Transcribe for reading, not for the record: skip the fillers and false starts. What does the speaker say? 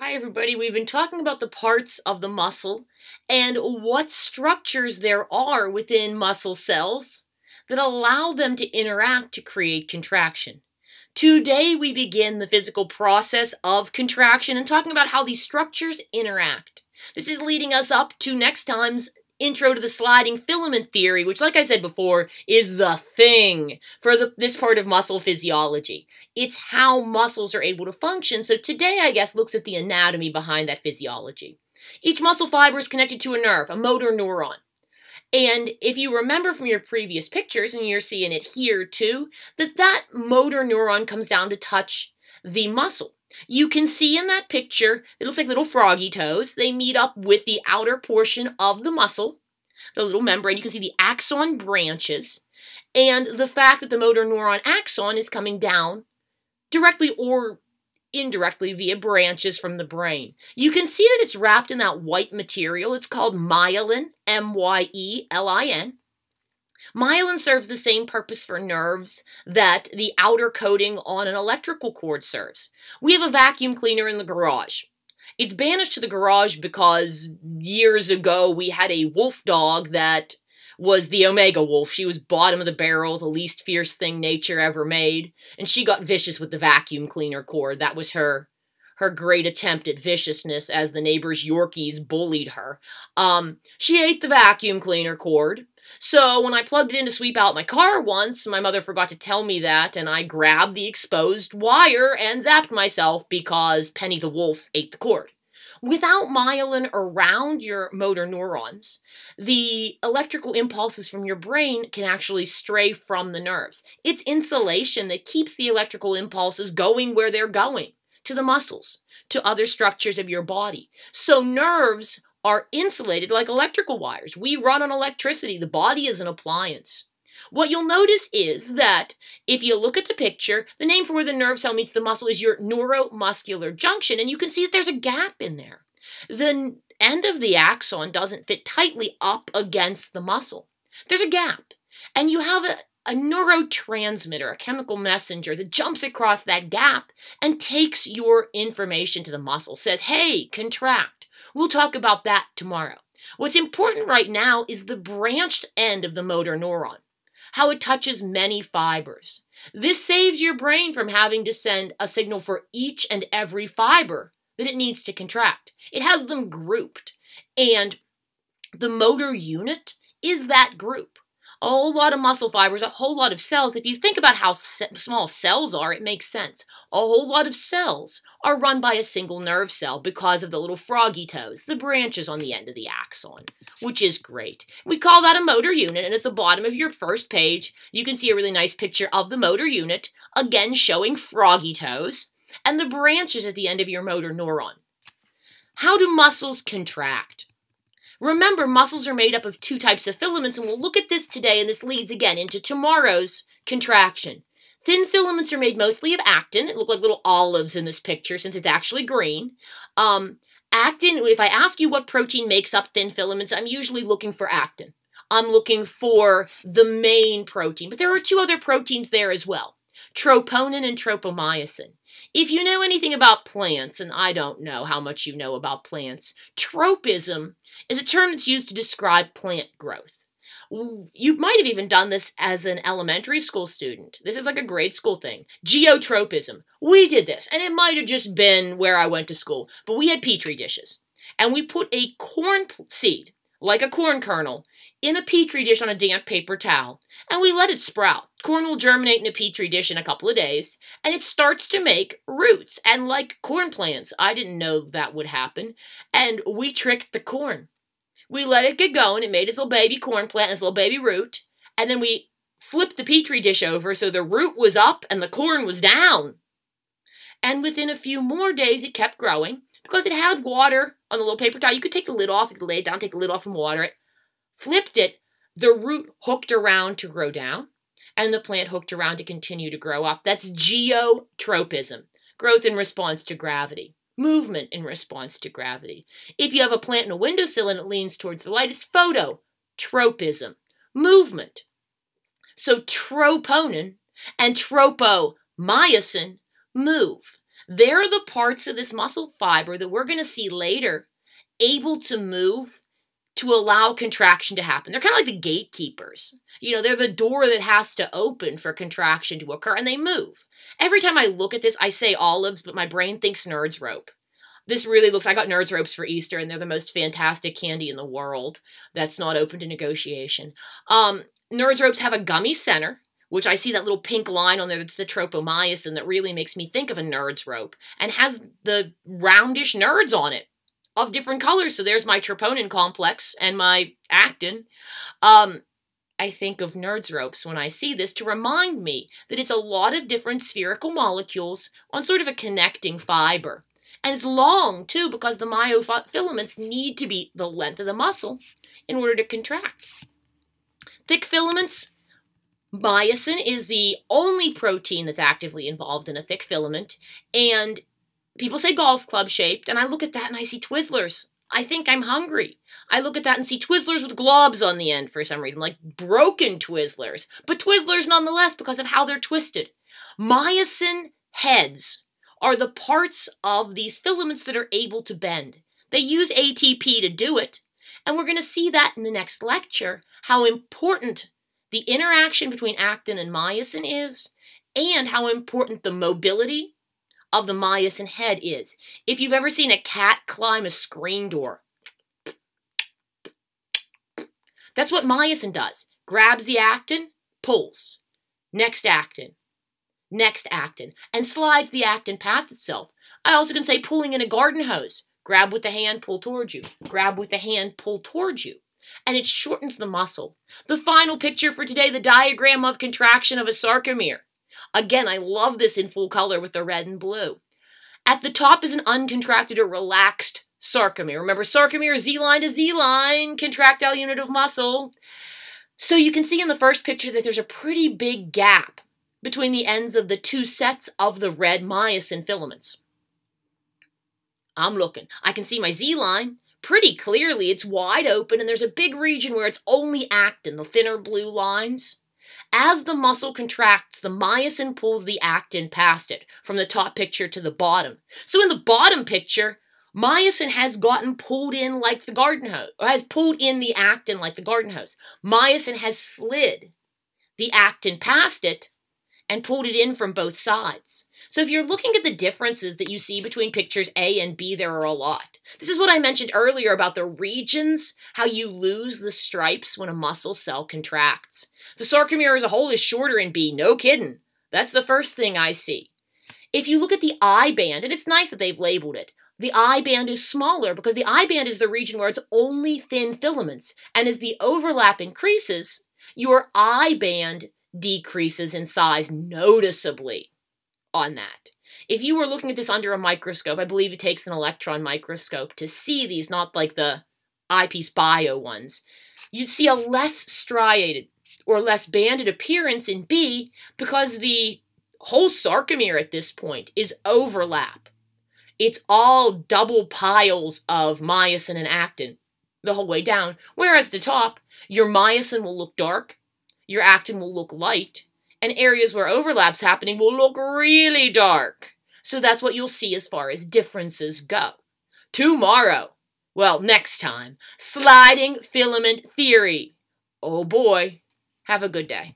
Hi everybody, we've been talking about the parts of the muscle and what structures there are within muscle cells that allow them to interact to create contraction. Today we begin the physical process of contraction and talking about how these structures interact. This is leading us up to next time's intro to the sliding filament theory, which, like I said before, is the thing for this part of muscle physiology. It's how muscles are able to function, so today, I guess, looks at the anatomy behind that physiology. Each muscle fiber is connected to a nerve, a motor neuron. And if you remember from your previous pictures, and you're seeing it here too, that motor neuron comes down to touch the muscle. You can see in that picture, it looks like little froggy toes. They meet up with the outer portion of the muscle, the little membrane. You can see the axon branches, and the fact that the motor neuron axon is coming down directly or indirectly via branches from the brain. You can see that it's wrapped in that white material. It's called myelin, M-Y-E-L-I-N. Myelin serves the same purpose for nerves that the outer coating on an electrical cord serves. We have a vacuum cleaner in the garage. It's banished to the garage because years ago we had a wolf dog that was the Omega wolf. She was bottom of the barrel, the least fierce thing nature ever made, and she got vicious with the vacuum cleaner cord. That was her great attempt at viciousness as the neighbor's Yorkies bullied her. She ate the vacuum cleaner cord. So when I plugged it in to sweep out my car once, my mother forgot to tell me that, and I grabbed the exposed wire and zapped myself because Penny the wolf ate the cord. Without myelin around your motor neurons, the electrical impulses from your brain can actually stray from the nerves. It's insulation that keeps the electrical impulses going where they're going, to the muscles, to other structures of your body. So nerves are insulated like electrical wires. We run on electricity. The body is an appliance. What you'll notice is that if you look at the picture, the name for where the nerve cell meets the muscle is your neuromuscular junction, and you can see that there's a gap in there. The end of the axon doesn't fit tightly up against the muscle. There's a gap, and you have a neurotransmitter, a chemical messenger that jumps across that gap and takes your information to the muscle, says, hey, contract. We'll talk about that tomorrow. What's important right now is the branched end of the motor neuron, how it touches many fibers. This saves your brain from having to send a signal for each and every fiber that it needs to contract. It has them grouped, and the motor unit is that group. A whole lot of muscle fibers, a whole lot of cells. If you think about how small cells are, it makes sense. A whole lot of cells are run by a single nerve cell because of the little froggy toes, the branches on the end of the axon, which is great. We call that a motor unit, and at the bottom of your first page, you can see a really nice picture of the motor unit, again showing froggy toes, and the branches at the end of your motor neuron. How do muscles contract? Remember, muscles are made up of two types of filaments, and we'll look at this today, and this leads again into tomorrow's contraction. Thin filaments are made mostly of actin. It looks like little olives in this picture since it's actually green. Actin, if I ask you what protein makes up thin filaments, I'm usually looking for actin. I'm looking for the main protein, but there are two other proteins there as well, troponin and tropomyosin. If you know anything about plants, and I don't know how much you know about plants, tropism is a term that's used to describe plant growth. You might have even done this as an elementary school student. This is like a grade school thing. Geotropism. We did this, and it might have just been where I went to school, but we had petri dishes, and we put a corn seed, like a corn kernel, in a petri dish on a damp paper towel, and we let it sprout. Corn will germinate in a petri dish in a couple of days, and it starts to make roots. And like corn plants, I didn't know that would happen, and we tricked the corn. We let it get going. It made its little baby corn plant, its little baby root, and then we flipped the petri dish over so the root was up and the corn was down. And within a few more days, it kept growing because it had water on the little paper towel. You could take the lid off, you could lay it down, take the lid off and water it. Flipped it, the root hooked around to grow down, and the plant hooked around to continue to grow up. That's geotropism, growth in response to gravity, movement in response to gravity. If you have a plant in a windowsill and it leans towards the light, it's phototropism, movement. So troponin and tropomyosin move. They're the parts of this muscle fiber that we're going to see later able to move to allow contraction to happen. They're kind of like the gatekeepers. You know, they're the door that has to open for contraction to occur, and they move. Every time I look at this, I say olives, but my brain thinks Nerds rope. This really looks, I got Nerds ropes for Easter, and they're the most fantastic candy in the world that's not open to negotiation. Nerds ropes have a gummy center, which I see that little pink line on there that's the tropomyosin that really makes me think of a Nerds rope, and has the roundish nerds on it of different colors. So there's my troponin complex and my actin. I think of Nerds ropes when I see this to remind me that it's a lot of different spherical molecules on sort of a connecting fiber. And it's long, too, because the myofilaments need to be the length of the muscle in order to contract. Thick filaments, myosin is the only protein that's actively involved in a thick filament. And people say golf club shaped, and I look at that and I see Twizzlers. I think I'm hungry. I look at that and see Twizzlers with globs on the end for some reason, like broken Twizzlers, but Twizzlers nonetheless because of how they're twisted. Myosin heads are the parts of these filaments that are able to bend. They use ATP to do it, and we're going to see that in the next lecture, how important the interaction between actin and myosin is, and how important the mobility of the myosin head is. If you've ever seen a cat climb a screen door, that's what myosin does. Grabs the actin, pulls. Next actin, and slides the actin past itself. I also can say pulling in a garden hose. Grab with the hand, pull towards you. Grab with the hand, pull towards you. And it shortens the muscle. The final picture for today, the diagram of contraction of a sarcomere. Again, I love this in full color with the red and blue. At the top is an uncontracted or relaxed sarcomere. Remember, sarcomere is Z-line to Z-line, contractile unit of muscle. So you can see in the first picture that there's a pretty big gap between the ends of the two sets of the red myosin filaments. I'm looking. I can see my Z-line pretty clearly. It's wide open, and there's a big region where it's only actin, the thinner blue lines. As the muscle contracts, the myosin pulls the actin past it, from the top picture to the bottom. So in the bottom picture, myosin has gotten pulled in like the garden hose, or has pulled in the actin like the garden hose. Myosin has slid the actin past it and pulled it in from both sides. So if you're looking at the differences that you see between pictures A and B, there are a lot. This is what I mentioned earlier about the regions, how you lose the stripes when a muscle cell contracts. The sarcomere as a whole is shorter in B, no kidding. That's the first thing I see. If you look at the I band, and it's nice that they've labeled it, the I band is smaller because the I band is the region where it's only thin filaments. And as the overlap increases, your I band decreases in size noticeably on that. If you were looking at this under a microscope, I believe it takes an electron microscope to see these, not like the eyepiece bio ones, you'd see a less striated or less banded appearance in B because the whole sarcomere at this point is overlap. It's all double piles of myosin and actin the whole way down, whereas at the top, your myosin will look dark, your actin will look light, and areas where overlap's happening will look really dark. So that's what you'll see as far as differences go. Tomorrow, well, next time, sliding filament theory. Oh boy, have a good day.